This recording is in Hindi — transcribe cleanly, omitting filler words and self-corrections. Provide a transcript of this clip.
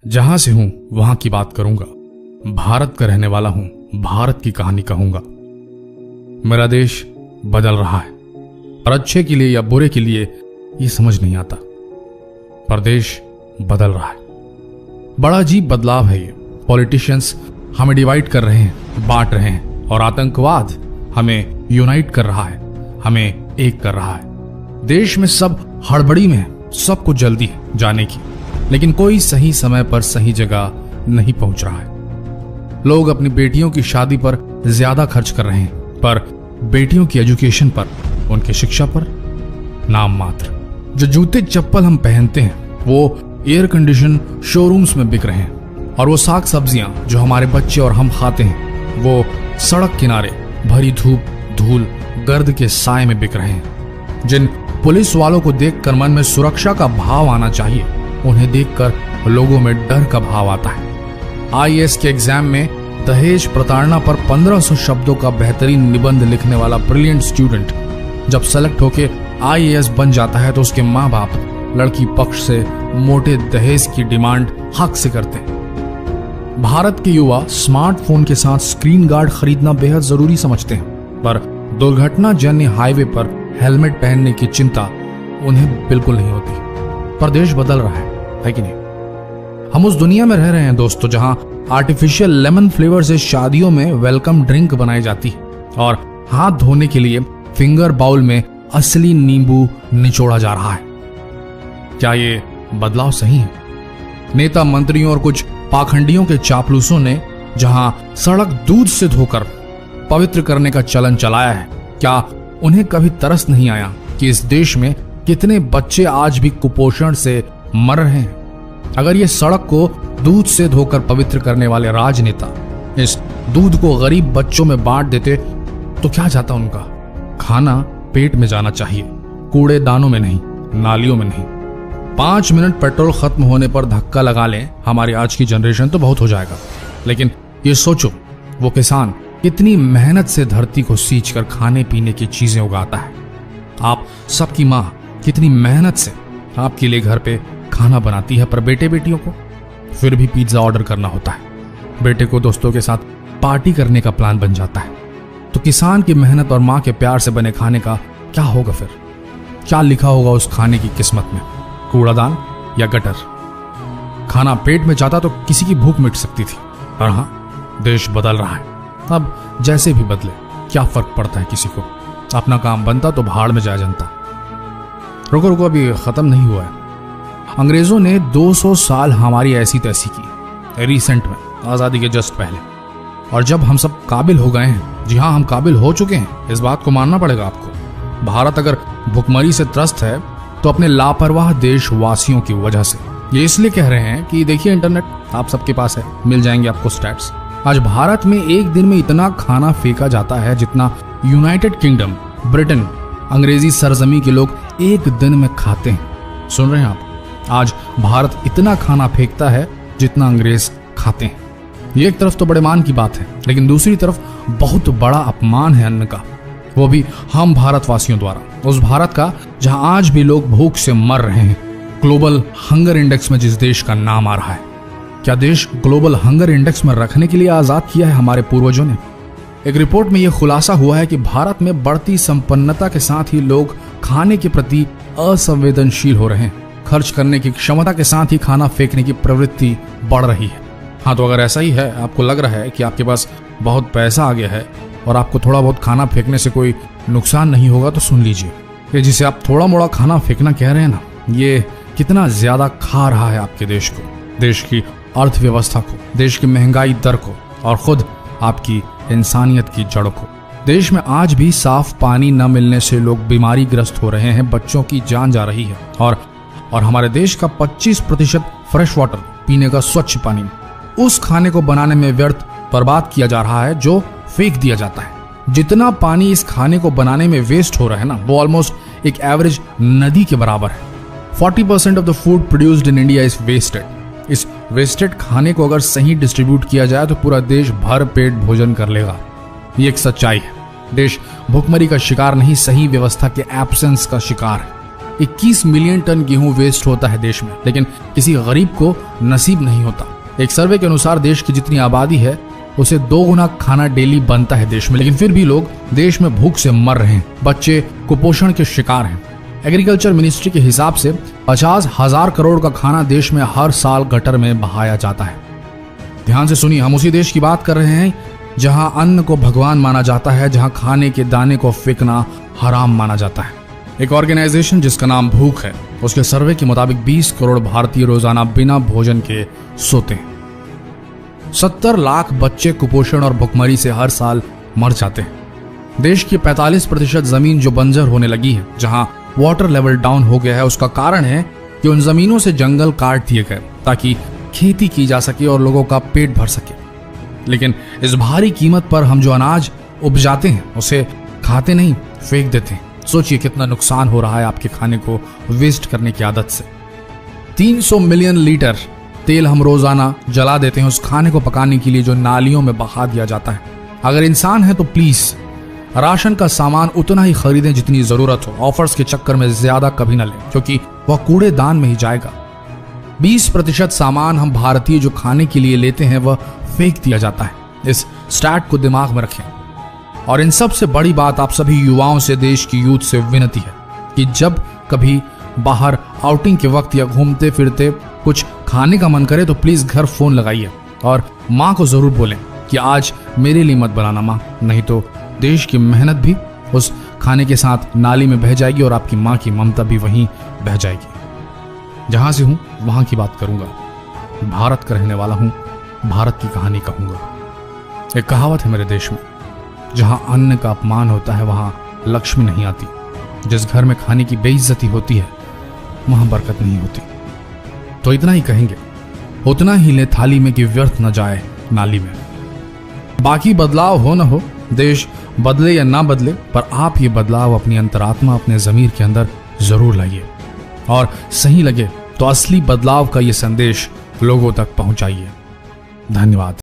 जहां से हूं वहां की बात करूंगा, भारत का रहने वाला हूं, भारत की कहानी कहूंगा। मेरा देश बदल रहा है, और अच्छे के लिए या बुरे के लिए ये समझ नहीं आता, पर देश बदल रहा है। बड़ा अजीब बदलाव है ये। पॉलिटिशियंस हमें डिवाइड कर रहे हैं, बांट रहे हैं, और आतंकवाद हमें यूनाइट कर रहा है, हमें एक कर रहा है। देश में सब हड़बड़ी में है, सबको जल्दी है जाने की, लेकिन कोई सही समय पर सही जगह नहीं पहुंच रहा है। लोग अपनी बेटियों की शादी पर ज्यादा खर्च कर रहे हैं, पर बेटियों की एजुकेशन पर, उनकी शिक्षा पर नाम मात्र। जो जूते चप्पल हम पहनते हैं वो एयर कंडीशन शोरूम्स में बिक रहे हैं, और वो साग सब्जियां जो हमारे बच्चे और हम खाते हैं वो सड़क किनारे भरी धूप, धूल, गर्द के साए में बिक रहे हैं। जिन पुलिस वालों को देखकर मन में सुरक्षा का भाव आना चाहिए, उन्हें देखकर लोगों में डर का भाव आता है। आईएएस के एग्जाम में दहेज प्रताड़ना पर 1500 शब्दों का बेहतरीन निबंध लिखने वाला ब्रिलियंट स्टूडेंट जब सेलेक्ट होके आईएएस बन जाता है तो उसके माँ बाप लड़की पक्ष से मोटे दहेज की डिमांड हक से करते हैं। भारत के युवा स्मार्टफोन के साथ स्क्रीन गार्ड खरीदना बेहद जरूरी समझते हैं, पर दुर्घटना जन्य हाईवे पर हेलमेट पहनने की चिंता उन्हें बिल्कुल नहीं होती। पर देश बदल रहा है कि नहीं? हम उस दुनिया में रह रहे हैं दोस्तों, जहां आर्टिफिशियल लेमन फ्लेवर से शादियों में वेलकम ड्रिंक बनाई जाती है, और हाथ धोने के लिए फिंगर बाउल में असली नींबू निचोड़ा जा रहा है। क्या ये बदलाव सही है? नेता मंत्रियों और कुछ पाखंडियों के चापलूसों ने जहां सड़क दूध से धोकर पवित्र करने का चलन चलाया है, क्या उन्हें कभी तरस नहीं आया कि इस देश में कितने बच्चे आज भी कुपोषण से मर रहे हैं? अगर ये सड़क को दूध से धोकर पवित्र करने वाले राजनेता इस दूध को गरीब बच्चों में बांट देते तो क्या जाता उनका? खाना पेट में जाना चाहिए, कूड़ेदानों में नहीं, नालियों में नहीं। 5 मिनट पेट्रोल खत्म होने पर धक्का लगा लें हमारी आज की जनरेशन तो बहुत हो जाएगा, लेकिन ये सोचो वो किसान कितनी मेहनत से धरती को सींच कर खाने पीने की चीजें उगाता है। आप सबकी माँ कितनी मेहनत से आपके लिए घर पे खाना बनाती है, पर बेटे बेटियों को फिर भी पिज्जा ऑर्डर करना होता है। बेटे को दोस्तों के साथ पार्टी करने का प्लान बन जाता है। तो किसान की मेहनत और माँ के प्यार से बने खाने का क्या होगा फिर? क्या लिखा होगा उस खाने की किस्मत में? कूड़ादान या गटर? खाना पेट में जाता तो किसी की भूख मिट सकती थी। और हाँ, देश बदल रहा है। अब जैसे भी बदले क्या फर्क पड़ता है किसी को? अपना काम बनता तो भाड़ में जाए जनता। रुको, अभी खत्म नहीं हुआ है। अंग्रेजों ने 200 साल हमारी ऐसी तैसी की, रिसेंट में, आजादी के जस्ट पहले। और जब हम सब काबिल हो गए हैं, जी हाँ, हम काबिल हो चुके हैं, इस बात को मानना पड़ेगा आपको। भारत अगर भुखमरी से त्रस्त है तो अपने लापरवाह देशवासियों की वजह से। ये इसलिए कह रहे हैं कि देखिए, इंटरनेट आप सबके पास है, मिल जाएंगे आपको स्टैट्स। आज भारत में एक दिन में इतना खाना फेंका जाता है जितना यूनाइटेड किंगडम, ब्रिटेन, अंग्रेजी सरजमी के लोग एक दिन में खाते हैं। सुन रहे हैं आप? आज भारत इतना खाना फेंकता है जितना अंग्रेज खाते हैं। ये एक तरफ तो बड़े मान की बात है, लेकिन दूसरी तरफ बहुत बड़ा अपमान है अन्न का, वो भी हम भारतवासियों द्वारा। उस भारत का जहां आज भी लोग भूख से मर रहे हैं। ग्लोबल हंगर इंडेक्स में जिस देश का नाम आ रहा है, क्या देश ग्लोबल हंगर इंडेक्स में रखने के लिए आजाद किया है हमारे पूर्वजों ने? एक रिपोर्ट में यह खुलासा हुआ है कि भारत में बढ़ती संपन्नता के साथ ही लोग खाने के प्रति असंवेदनशील हो रहे हैं। खर्च करने की क्षमता के साथ ही खाना फेंकने की प्रवृत्ति बढ़ रही है। हाँ, तो अगर ऐसा ही है, आपको लग रहा है कि आपके पास बहुत पैसा आ गया है और आपको थोड़ा बहुत खाना फेंकने से कोई नुकसान नहीं होगा, तो सुन लीजिए, ये जिसे आप थोड़ा मोड़ा खाना फेंकना कह रहे हैं ना, ये कितना ज्यादा खा रहा है आपके देश को, देश की अर्थव्यवस्था को, देश की महंगाई दर को, और खुद आपकी इंसानियत की जड़ को। देश में आज भी साफ पानी न मिलने से लोग बीमारी ग्रस्त हो रहे हैं, बच्चों की जान जा रही है, और हमारे देश का 25% फ्रेश वाटर, पीने का स्वच्छ पानी, उस खाने को बनाने में व्यर्थ बर्बाद किया जा रहा है जो फेंक दिया जाता है। जितना पानी इस खाने को बनाने में वेस्ट हो रहा है ना, वो ऑलमोस्ट एक एवरेज नदी के बराबर है। 40% of the food produced in India is wasted. इस वेस्टेड खाने को अगर सही डिस्ट्रीब्यूट किया जाए तो पूरा देश भर पेट भोजन कर लेगा। ये एक सच्चाई है। देश भुखमरी का शिकार नहीं, सही व्यवस्था के एब्सेंस का शिकार है। 21 मिलियन टन गेहूं वेस्ट होता है देश में, लेकिन किसी गरीब को नसीब नहीं होता। एक सर्वे के अनुसार देश की जितनी आबादी है उसे 2 गुना खाना डेली बनता है देश में, लेकिन फिर भी लोग देश में भूख से मर रहे हैं। बच्चे कुपोषण के शिकार हैं। एग्रीकल्चर मिनिस्ट्री के हिसाब से 50,000 करोड़ का खाना देश में हर साल गटर में बहाया जाता है। ध्यान से सुनिए, हम उसी देश की बात कर रहे हैं जहां अन्न को भगवान माना जाता है, जहां खाने के दाने को फेंकना हराम माना जाता है। एक ऑर्गेनाइजेशन जिसका नाम भूख है, उसके सर्वे के मुताबिक 20 करोड़ भारतीय रोजाना बिना भोजन के सोते हैं। 70 लाख बच्चे कुपोषण और भुखमरी से हर साल मर जाते हैं। देश की 45% जमीन जो बंजर होने लगी है, जहां वाटर लेवल डाउन हो गया है, उसका कारण है कि उन जमीनों से जंगल काट दिए गए ताकि खेती की जा सके और लोगों का पेट भर सके। लेकिन इस भारी कीमत पर हम जो अनाज उपजाते हैं उसे खाते नहीं, फेंक देते हैं। सोचिए कितना नुकसान हो रहा है आपके खाने को वेस्ट करने की आदत से। 300 मिलियन लीटर तेल हम रोजाना जला देते हैं उस खाने को पकाने के लिए जो नालियों में बहा दिया जाता है। अगर इंसान है तो प्लीज राशन का सामान उतना ही खरीदें जितनी जरूरत हो। ऑफर्स के चक्कर में ज्यादा कभी न लें, क्योंकि वह कूड़ेदान में ही जाएगा। 20% सामान हम भारतीय जो खाने के लिए लेते हैं वह फेंक दिया जाता है। इस स्टैट को दिमाग में रखें। और इन सबसे बड़ी बात आप सभी युवाओं से, देश की यूथ से विनती है कि जब कभी बाहर आउटिंग के वक्त या घूमते फिरते कुछ खाने का मन करे तो प्लीज घर फोन लगाइए और माँ को जरूर बोलें कि आज मेरे लिए मत बनाना माँ, नहीं तो देश की मेहनत भी उस खाने के साथ नाली में बह जाएगी और आपकी माँ की ममता भी वहीं बह जाएगी। जहां से हूं वहां की बात करूंगा, भारत का रहने वाला हूं, भारत की कहानी कहूंगा। एक कहावत है मेरे देश में, जहां अन्न का अपमान होता है वहां लक्ष्मी नहीं आती। जिस घर में खाने की बेइज्जती होती है वहां बरकत नहीं होती। तो इतना ही कहेंगे, उतना ही ले थाली में कि व्यर्थ न जाए नाली में। बाकी बदलाव हो न हो, देश बदले या ना बदले, पर आप ये बदलाव अपनी अंतरात्मा, अपने जमीर के अंदर जरूर लाइए और सही लगे तो असली बदलाव का ये संदेश लोगों तक पहुंचाइए। धन्यवाद।